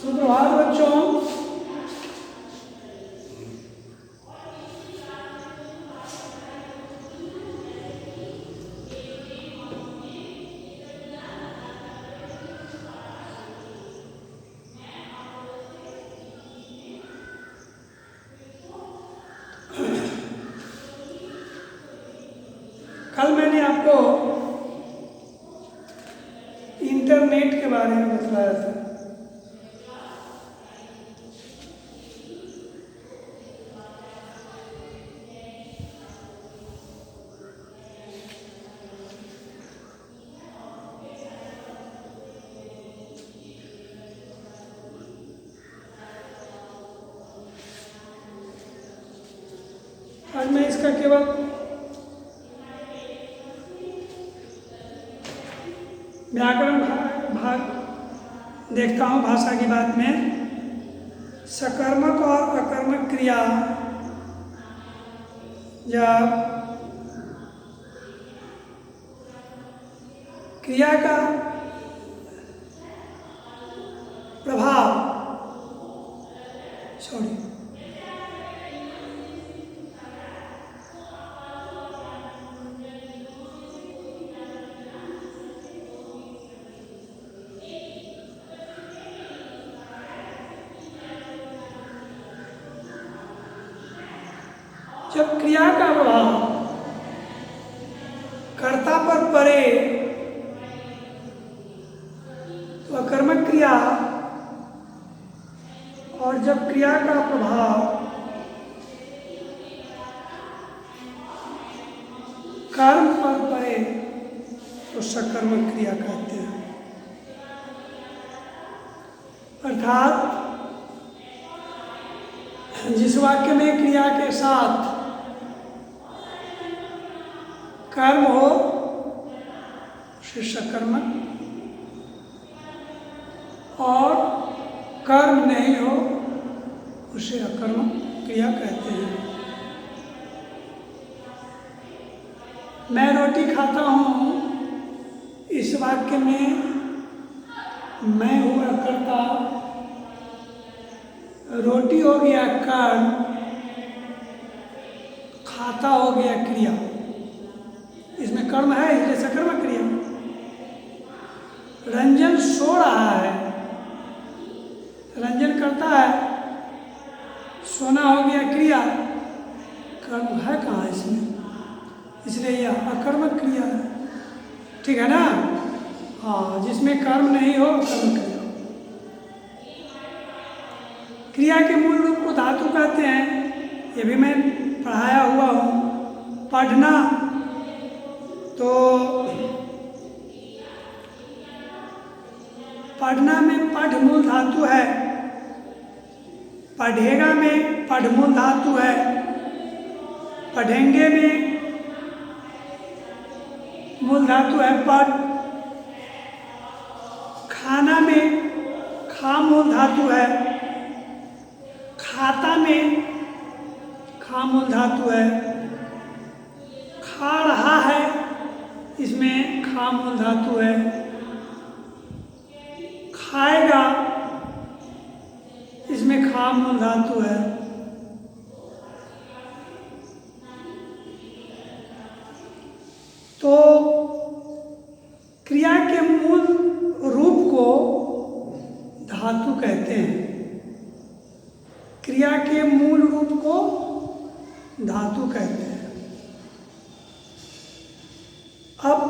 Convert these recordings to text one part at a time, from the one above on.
सुप्रभात बच्चों। कल मैंने आपको इंटरनेट के बारे में बताया था। आज मैं इसका केवल व्याकरण भाग देखता हूँ। भाषा की बात में सकर्मक और अकर्मक क्रिया जब क्रिया का प्रभाव जब क्रिया का प्रभाव कर्ता पर पड़े तो अकर्मक क्रिया, और जब क्रिया का प्रभाव कर्म पर पड़े तो सकर्मक क्रिया कहते हैं। अर्थात जिस वाक्य में क्रिया के साथ कर्म हो उसे सकर्मक, और कर्म नहीं हो उसे अकर्मक क्रिया कहते हैं। मैं रोटी खाता हूँ, इस वाक्य में मैं हुआ कर्ता, रोटी हो गया कर्म, खाता हो गया क्रिया। इसमें कर्म है इसलिए सकर्मक क्रिया। रंजन सो रहा है, रंजन करता है, सोना हो गया क्रिया, कर्म है कहाँ इसमें, इसलिए यह अकर्मक क्रिया है। ठीक है ना? हाँ, जिसमें कर्म नहीं हो कर्म क्रिया। क्रिया के मूल रूप को धातु कहते हैं, ये भी मैं पढ़ाया हुआ हूँ। पढ़ना, तो पढ़ना में पढ़ मूल धातु है, पढ़ेगा में पढ़ मूल धातु है, पढ़ेंगे में मूल धातु है पढ़, खाना में खा मूल धातु है, खाता में खा मूल धातु है, खा रहा है इसमें खा मूल धातु है, खाएगा इसमें खा मूल धातु है। तो क्रिया के मूल रूप को धातु कहते हैं। क्रिया के मूल रूप को धातु कहते हैं। अब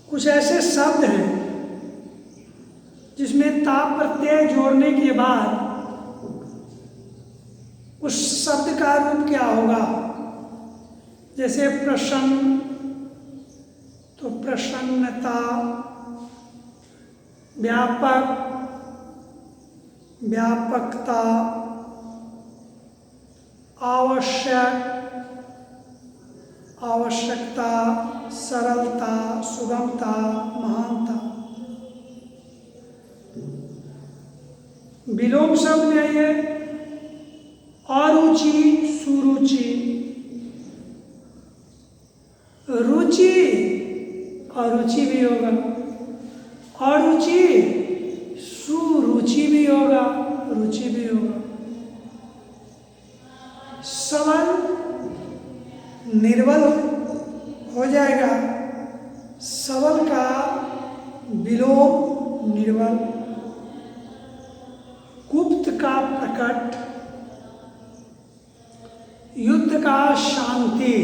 कुछ ऐसे शब्द हैं जिसमें ता प्रत्यय जोड़ने के बाद उस शब्द का रूप क्या होगा। जैसे प्रसन्न, तो प्रसन्नता, व्यापक, व्यापकता, आवश्यक, आवश्यकता, सरलता, सुगमता, महानता। विलोम शब्द में आइए, अरुचि, सुरुचि, रुचि, अरुचि भी होगा, अरुचि, सुरुचि भी होगा, रुचि भी होगा। सबल निर्बल हो जाएगा, सबल का विलोम निर्बल, गुप्त का प्रकट, युद्ध का शांति,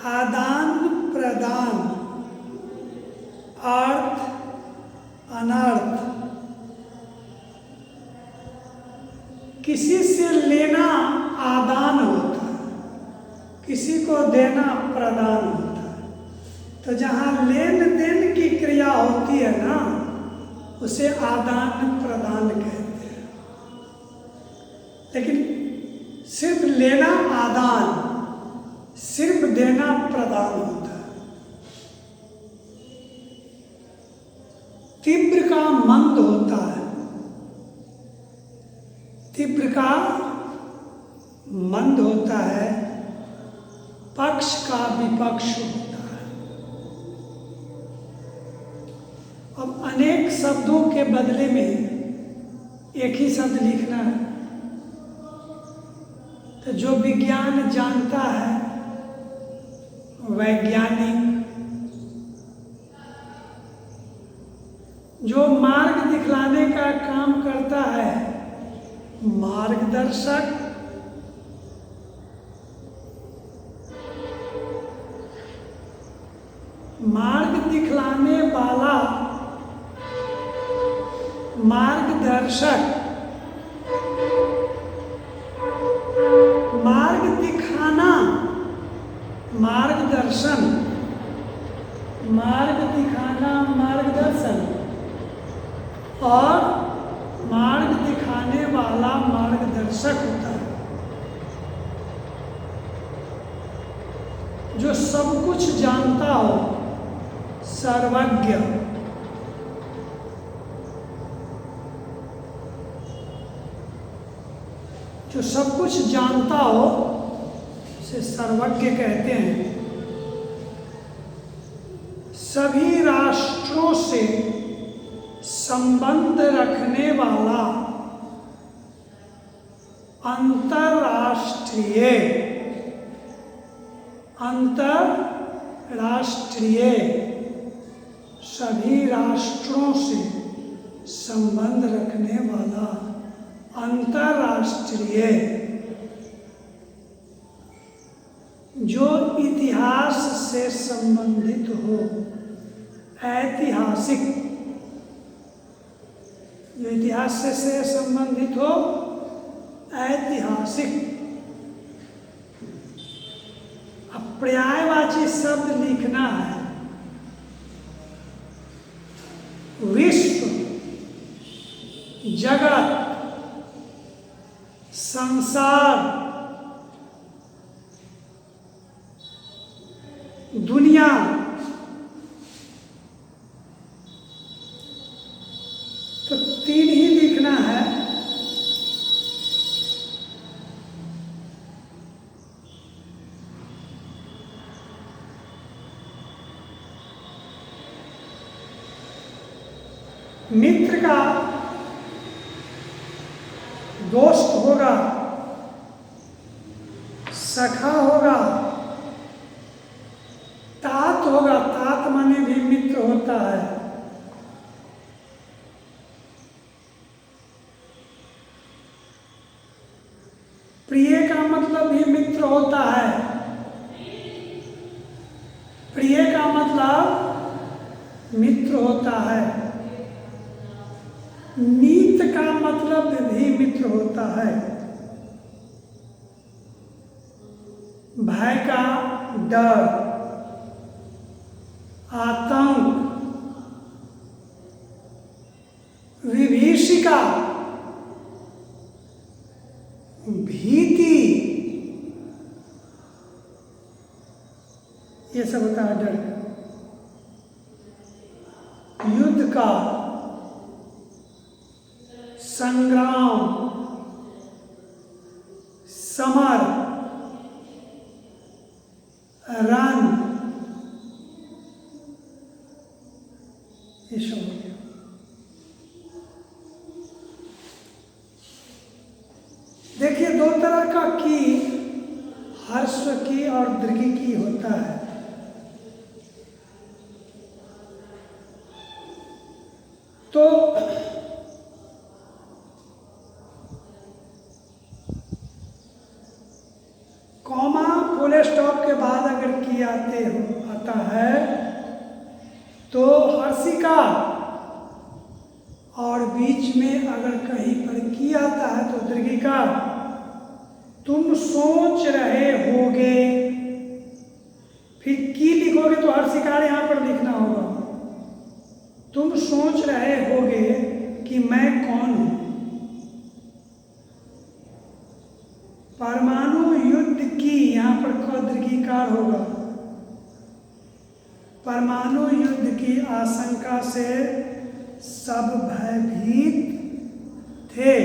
आदान प्रदान, अर्थ अनर्थ, किसी से लेना आदान होता है, किसी को देना प्रदान होता है। तो जहाँ लेन देन की क्रिया होती है ना, उसे आदान प्रदान कहते हैं। लेकिन सिर्फ लेना आदान, सिर्फ देना प्रदान होता है। तीव्र का मंद होता है, तीव्र का मंद होता है, पक्ष का विपक्ष होता है। अब अनेक शब्दों के बदले में एक ही शब्द लिखना है, तो जो विज्ञान जानता है, वैज्ञानिक, जो मार्ग दिखलाने का काम करता है, मार्गदर्शक, मार्ग दिखलाने वाला मार्गदर्शक, मार्ग दिखाना मार्गदर्शन, मार्ग दिखाना मार्गदर्शन, और मार्ग दिखाने वाला मार्गदर्शक होता है। जो सब कुछ जानता हो, सर्वज्ञ, जो सब कुछ जानता हो उसे सर्वज्ञ कहते हैं। सभी राष्ट्रों से संबंध रखने वाला अंतरराष्ट्रीय, अंतरराष्ट्रीय, सभी राष्ट्रों से संबंध रखने वाला अंतरराष्ट्रीय, जो इतिहास से संबंधित हो, ऐतिहासिक, जो इतिहास से संबंधित हो, ऐतिहासिक। अब पर्यायवाची शब्द लिखना है। विश्व, जगत, संसार, दुनिया, तो तीन ही लिखना है। मित्र का दोस्त होगा, सखा होगा, तात होगा, तात माने भी मित्र होता है। प्रिय का मतलब भी मित्र होता है। प्रिय का मतलब मित्र होता है। नीत का मतलब भी मित्र होता है। भय का डर, आतंक, विभीषिका, भीति, ये सब होता है डर। युद्ध का, संग्राम, समर, रण, ये सब हो गया। देखिए दो तरह का की, ह्रस्व की और दीर्घ की होता है। तो कॉमा फुल स्टॉप के बाद अगर की आता है तो हर्षिका, और बीच में अगर कहीं पर की आता है तो दीर्घिका। तुम सोच रहे होगे, फिर की लिखोगे तो हर्षिकार यहाँ पर लिखना होगा। तुम सोच रहे होगे कि मैं कौन हूं। परमाणु युद्ध की, यहाँ पर क दीर्घिकार होगा। परमाणु युद्ध की आशंका से सब भयभीत थे।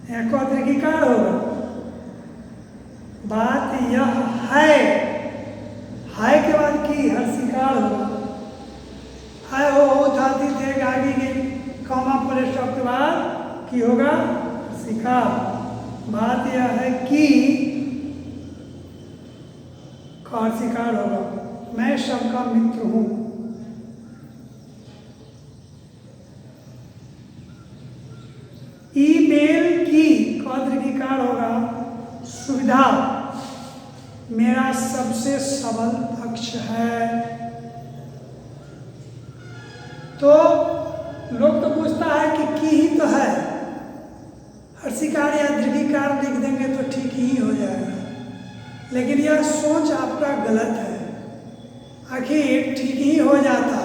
यहाँ क दीर्घिकार होगा। बात यह है के बाद की हर्षिकार होगा। है हो जाती थे आगे के कॉमा फुल स्टॉप के बाद की होगा हर्षिकार। बात यह है कि हर्षिकार होगा। मैं सबका मित्र हूं। ईमेल की दीर्घिकार होगा। सुविधा मेरा सबसे सबल पक्ष है। तो लोग तो पूछता है कि की ही तो है, हर्षिकार या दीर्घिकार लिख देंगे तो ठीक ही हो जाएगा। लेकिन यह सोच आपका गलत है। आखिर ठीक ही हो जाता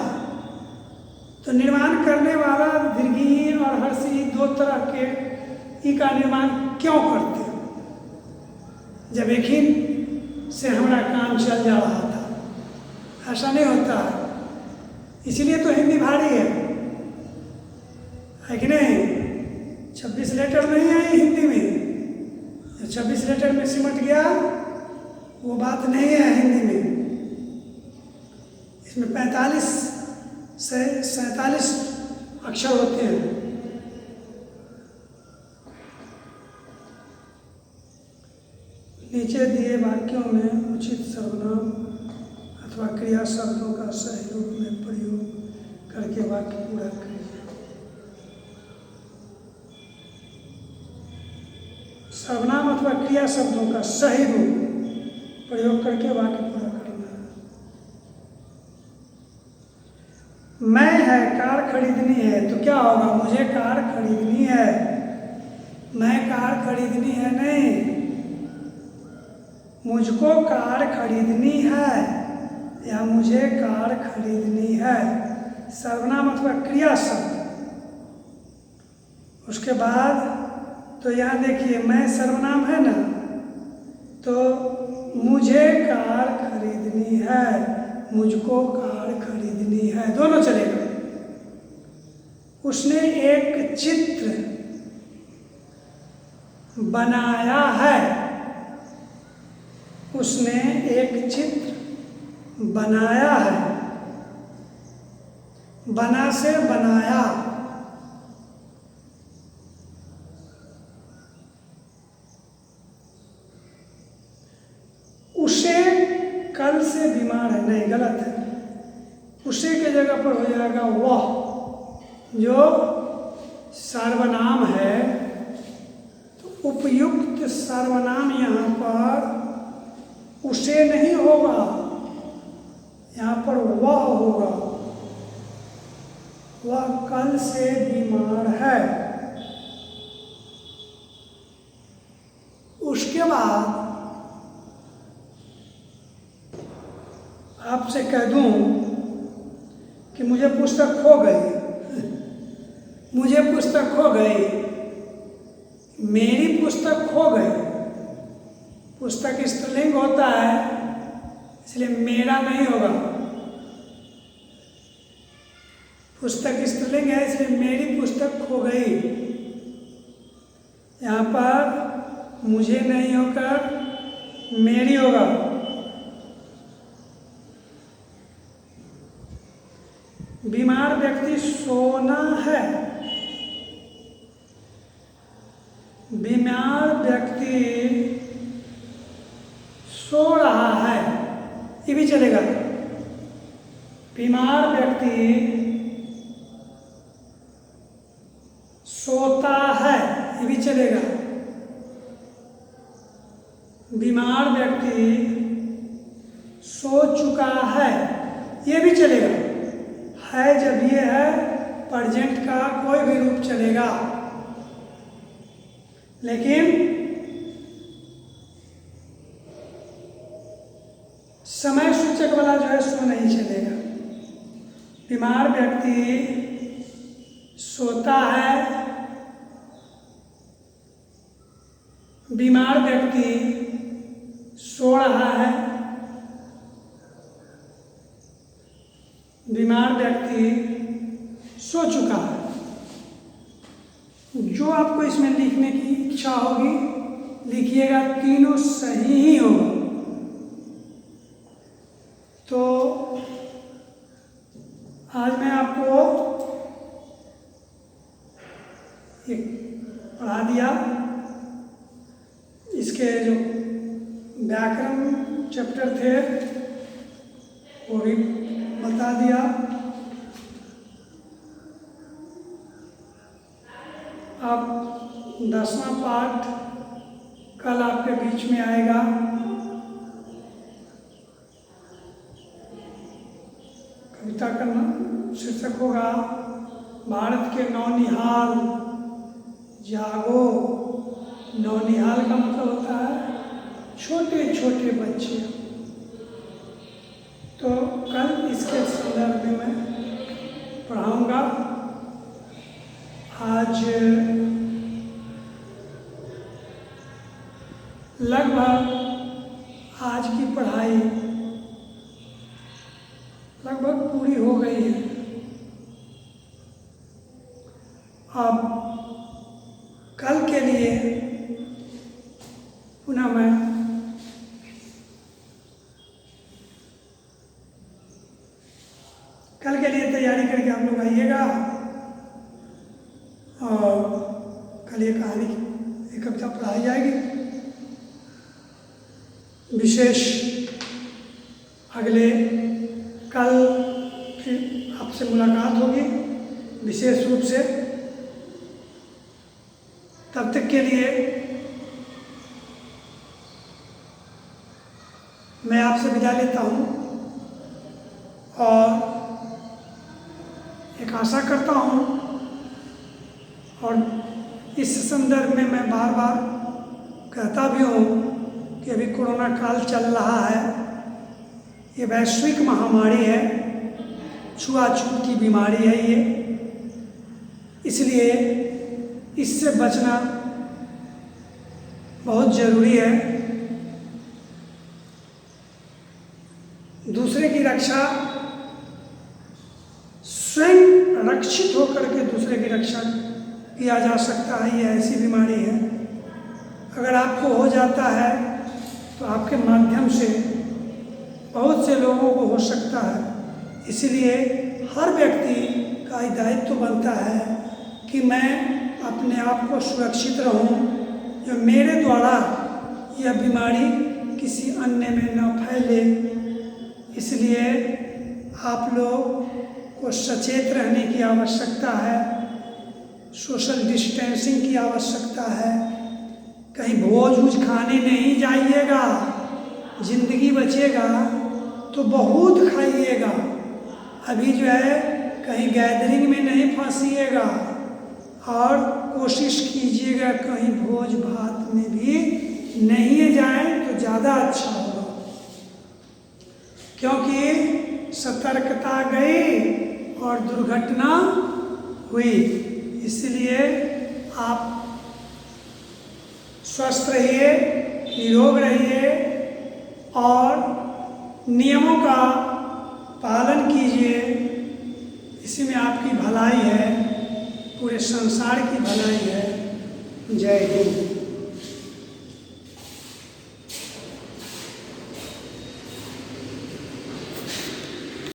तो निर्माण करने वाला दीर्घी और हर्षी दो तरह के ई का निर्माण क्यों करते, जब एक ही से हमारा काम चल जा रहा था। ऐसा नहीं होता है, इसलिए तो हिंदी भारी है कि नहीं। 26 लेटर नहीं आई हिंदी में, 26 लेटर में सिमट गया वो बात नहीं है हिंदी में। इसमें 45 से 47 अक्षर होते हैं। नीचे दिए वाक्यों में उचित सर्वनाम अथवा क्रिया शब्दों का सही रूप में प्रयोग करके वाक्य पूरा करिए। सर्वनाम अथवा क्रिया शब्दों का सही रूप प्रयोग करके वाक्य पूरा करना है। मैं है कार खरीदनी है, तो क्या होगा, मुझे कार खरीदनी है। मैं कार खरीदनी है नहीं, मुझको कार खरीदनी है या मुझे कार खरीदनी है। सर्वनाम अथवा क्रिया शब्द। उसके बाद तो यहाँ देखिए मैं सर्वनाम है ना, तो मुझे कार खरीदनी है, मुझको कार खरीदनी है, दोनों चलेगा। उसने एक चित्र बनाया है, उसने एक चित्र बनाया है। बना से बनाया। उसे कल से बीमार है, नहीं गलत है। उसे के जगह पर हो जाएगा वह, जो सर्वनाम है। तो उपयुक्त सर्वनाम यहाँ पर उसे नहीं होगा, यहाँ पर वह होगा। वह कल से बीमार है। उसके बाद आपसे कह दूं कि मुझे पुस्तक खो गई, मुझे पुस्तक खो गई, मेरी पुस्तक खो गई। पुस्तक स्त्रीलिंग होता है, इसलिए मेरा नहीं होगा। पुस्तक स्त्रीलिंग है, इसलिए मेरी पुस्तक खो गई। यहाँ पर मुझे नहीं होकर मेरी होगा। बीमार व्यक्ति सोना है। बीमार व्यक्ति सो रहा है, ये भी चलेगा। बीमार व्यक्ति सोता है, ये भी चलेगा। बीमार व्यक्ति सो चुका है, ये भी चलेगा। है जब ये है प्रेजेंट का कोई भी रूप चलेगा, लेकिन समय सूचक वाला जो है सो नहीं चलेगा। बीमार व्यक्ति सोता है, बीमार व्यक्ति सो रहा है, बीमार व्यक्ति सो चुका है। जो आपको इसमें लिखने की इच्छा होगी लिखिएगा, तीनों सही ही होगा। तो आज मैं आपको एक पढ़ा दिया, इसके जो व्याकरण चैप्टर थे वो भी बता दिया। अब 10वां पाठ कल आपके बीच में आएगा। कविता का शीर्षक होगा भारत के नौनिहाल जागो। नौनिहाल का मतलब होता है छोटे छोटे बच्चे। तो कल इसके संदर्भ में मैं पढ़ाऊंगा। आज लगभग आज की पढ़ाई लगभग पूरी हो गई है। अब कल के लिए पुनः मैं कल के लिए तैयारी करके आप लोग आइएगा और कल ये कहानी एक कविता पढ़ाई जाएगी। विशेष अगले कल फिर आपसे मुलाकात होगी विशेष रूप से। तब तक के लिए मैं आपसे विदा लेता हूँ और एक आशा करता हूँ, और इस संदर्भ में मैं बार बार कहता भी हूँ कि अभी कोरोना काल चल रहा है। ये वैश्विक महामारी है, छुआछूत की बीमारी है ये, इसलिए इससे बचना बहुत ज़रूरी है। दूसरे की रक्षा, स्वयं रक्षित होकर के दूसरे की रक्षा किया जा सकता है। ये ऐसी बीमारी है, अगर आपको हो जाता है तो आपके माध्यम से बहुत से लोगों को हो सकता है। इसलिए हर व्यक्ति का दायित्व बनता है कि मैं अपने आप को सुरक्षित रहूं, जो मेरे द्वारा यह बीमारी किसी अन्य में न फैले। इसलिए आप लोग को सचेत रहने की आवश्यकता है, सोशल डिस्टेंसिंग की आवश्यकता है। कहीं भोज वोज खाने नहीं जाइएगा, जिंदगी बचेगा तो बहुत खाइएगा। अभी जो है कहीं गैदरिंग में नहीं फंसिएगा, और कोशिश कीजिएगा कहीं भोज भात में भी नहीं जाएं तो ज़्यादा अच्छा होगा, क्योंकि सतर्कता गई और दुर्घटना हुई। इसलिए आप स्वस्थ रहिए, निरोग रहिए और नियमों का पालन कीजिए। इसी में आपकी भलाई है, पूरे संसार की भलाई है। जय हिंद।